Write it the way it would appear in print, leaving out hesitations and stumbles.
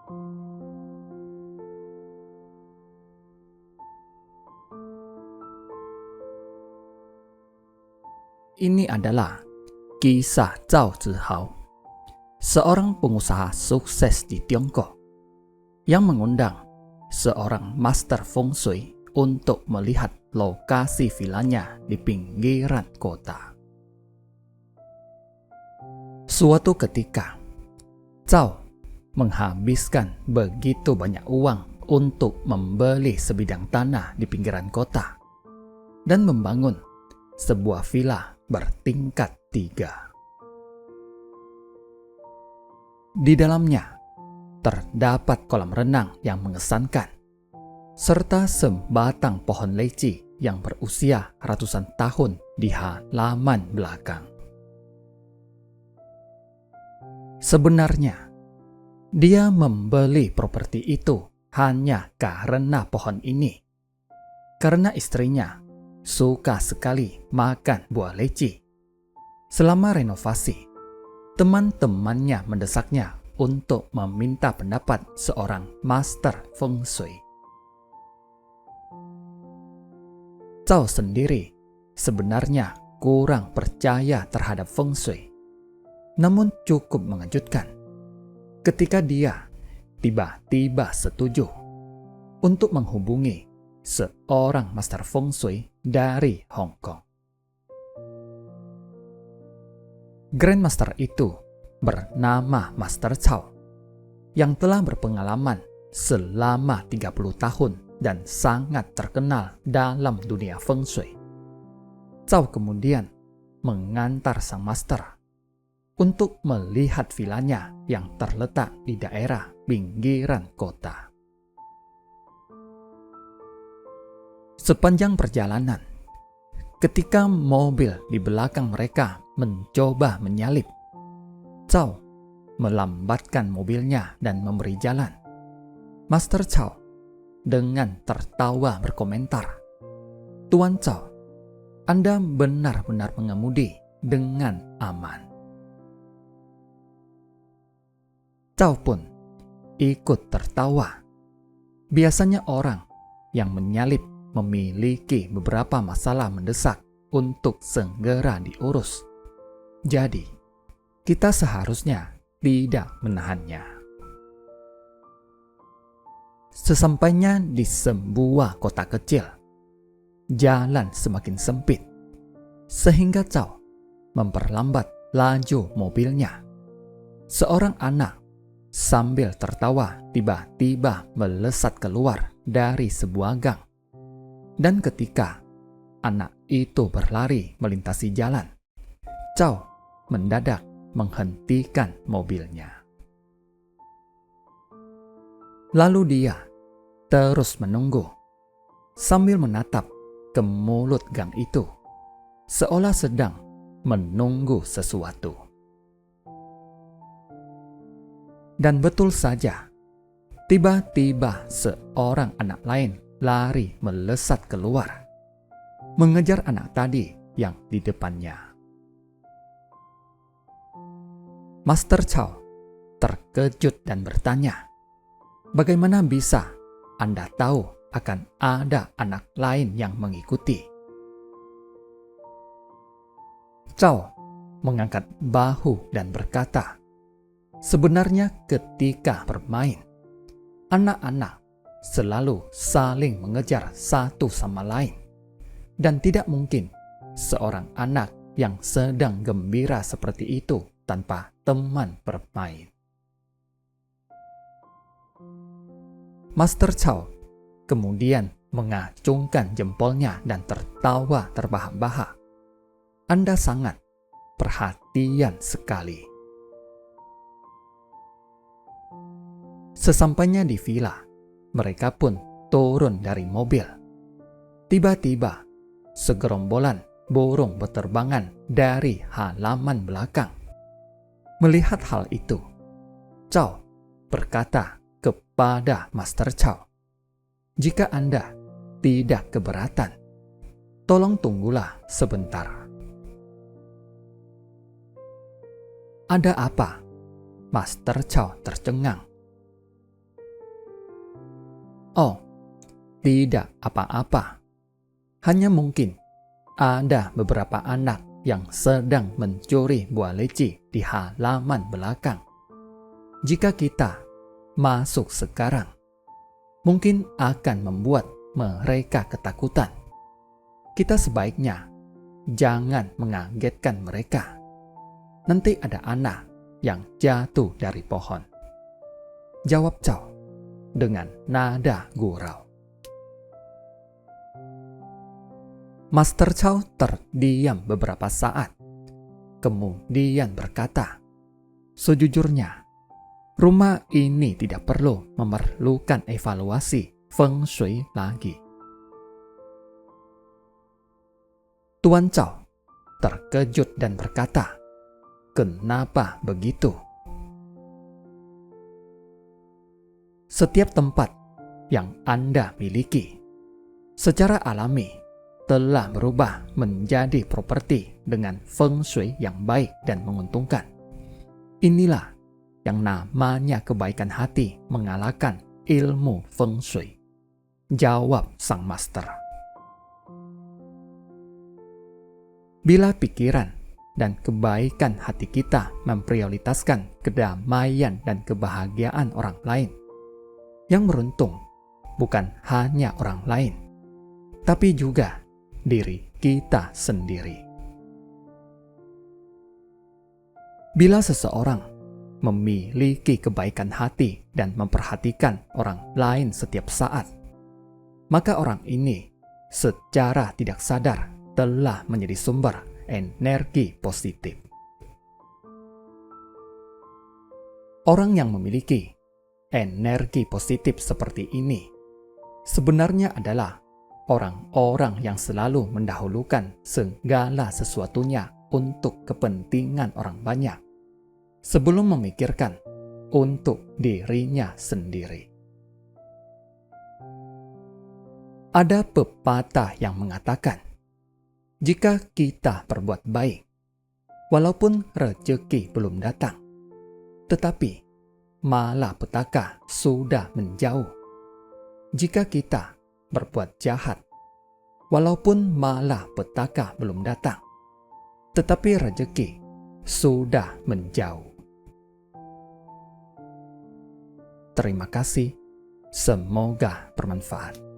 Ini adalah kisah Zhao Zihao, seorang pengusaha sukses di Tiongkok yang mengundang seorang master feng shui untuk melihat lokasi vilanya di pinggiran kota. Suatu ketika, Zhao menghabiskan begitu banyak uang untuk membeli sebidang tanah di pinggiran kota dan membangun sebuah villa bertingkat 3. Di dalamnya terdapat kolam renang yang mengesankan, serta sebatang pohon leci yang berusia ratusan tahun di halaman belakang. Sebenarnya, dia membeli properti itu hanya karena pohon ini, karena istrinya suka sekali makan buah leci. Selama renovasi, teman-temannya mendesaknya untuk meminta pendapat seorang master feng shui. Zhao sendiri sebenarnya kurang percaya terhadap feng shui, namun cukup mengejutkan ketika dia tiba-tiba setuju untuk menghubungi seorang master feng shui dari Hong Kong. Grandmaster itu bernama Master Zhao, yang telah berpengalaman selama 30 tahun dan sangat terkenal dalam dunia feng shui. Zhao kemudian mengantar sang master untuk melihat vilanya yang terletak di daerah pinggiran kota. Sepanjang perjalanan, ketika mobil di belakang mereka mencoba menyalip, Zhao melambatkan mobilnya dan memberi jalan. Master Zhao dengan tertawa berkomentar, "Tuan Zhao, Anda benar-benar mengemudi dengan aman." Zhao pun ikut tertawa. Biasanya orang yang menyalip memiliki beberapa masalah mendesak untuk segera diurus. Jadi, kita seharusnya tidak menahannya. Sesampainya di sebuah kota kecil, jalan semakin sempit, sehingga Zhao memperlambat laju mobilnya. Seorang anak sambil tertawa tiba-tiba melesat keluar dari sebuah gang. Dan ketika anak itu berlari melintasi jalan, Zhao mendadak menghentikan mobilnya. Lalu dia terus menunggu sambil menatap ke mulut gang itu, seolah sedang menunggu sesuatu. Dan betul saja, tiba-tiba seorang anak lain lari melesat keluar, mengejar anak tadi yang di depannya. Master Zhao terkejut dan bertanya, "Bagaimana bisa Anda tahu akan ada anak lain yang mengikuti?" Zhao mengangkat bahu dan berkata, "Sebenarnya ketika bermain, anak-anak selalu saling mengejar satu sama lain, dan tidak mungkin seorang anak yang sedang gembira seperti itu tanpa teman bermain." Master Zhao kemudian mengacungkan jempolnya dan tertawa terbahak-bahak. "Anda sangat perhatian sekali." Sesampainya di villa, mereka pun turun dari mobil. Tiba-tiba, segerombolan burung berterbangan dari halaman belakang. Melihat hal itu, Zhao berkata kepada Master Zhao, "Jika Anda tidak keberatan, tolong tunggulah sebentar." "Ada apa?" Master Zhao tercengang. Oh, tidak apa-apa. Hanya mungkin ada beberapa anak yang sedang mencuri buah leci di halaman belakang. Jika kita masuk sekarang, mungkin akan membuat mereka ketakutan. Kita sebaiknya jangan mengagetkan mereka. Nanti ada anak yang jatuh dari pohon. Jawab Chow dengan nada gurau. Master Chow terdiam beberapa saat, kemudian berkata, "Sejujurnya, rumah ini tidak perlu memerlukan evaluasi feng shui lagi." Tuan Chow terkejut dan berkata, "Kenapa begitu?" Setiap tempat yang Anda miliki secara alami telah berubah menjadi properti dengan feng shui yang baik dan menguntungkan. Inilah yang namanya kebaikan hati mengalahkan ilmu feng shui, jawab sang master. Bila pikiran dan kebaikan hati kita memprioritaskan kedamaian dan kebahagiaan orang lain, yang beruntung bukan hanya orang lain, tapi juga diri kita sendiri. Bila seseorang memiliki kebaikan hati dan memperhatikan orang lain setiap saat, maka orang ini secara tidak sadar telah menjadi sumber energi positif. Orang yang memiliki energi positif seperti ini sebenarnya adalah orang-orang yang selalu mendahulukan segala sesuatunya untuk kepentingan orang banyak, sebelum memikirkan untuk dirinya sendiri. Ada pepatah yang mengatakan, jika kita berbuat baik, walaupun rezeki belum datang, tetapi malapetaka sudah menjauh. Jika kita berbuat jahat, walaupun malapetaka belum datang, tetapi rezeki sudah menjauh. Terima kasih, semoga bermanfaat.